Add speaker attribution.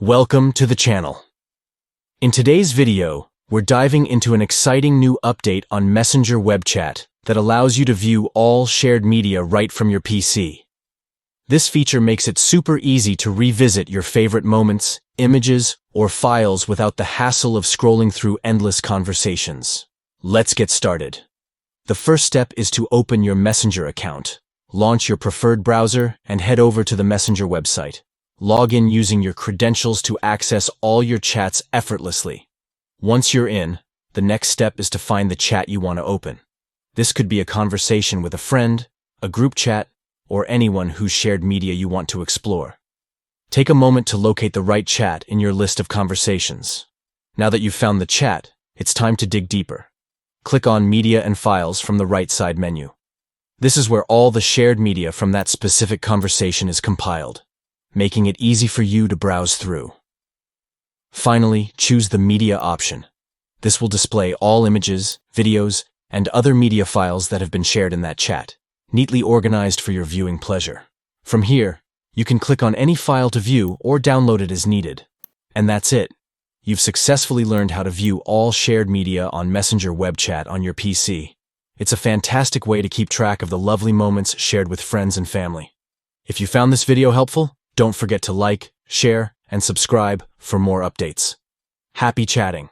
Speaker 1: Welcome to the channel. In today's video, we're diving into an exciting new update on Messenger web chat that allows you to view all shared media right from your PC. This feature makes it super easy to revisit your favorite moments, images, or files without the hassle of scrolling through endless conversations. Let's get started. The first step is to open your Messenger account. Launch your preferred browser and head over to the Messenger website. Log in using your credentials to access all your chats effortlessly. Once you're in, the next step is to find the chat you want to open. This could be a conversation with a friend, a group chat, or anyone whose shared media you want to explore. Take a moment to locate the right chat in your list of conversations. Now that you've found the chat, it's time to dig deeper. Click on Media and Files from the right side menu. This is where all the shared media from that specific conversation is compiled, making it easy for you to browse through. Finally, choose the Media option. This will display all images, videos, and other media files that have been shared in that chat, neatly organized for your viewing pleasure. From here, you can click on any file to view or download it as needed. And that's it. You've successfully learned how to view all shared media on Messenger web chat on your PC. It's a fantastic way to keep track of the lovely moments shared with friends and family. If you found this video helpful, don't forget to like, share, and subscribe for more updates. Happy chatting!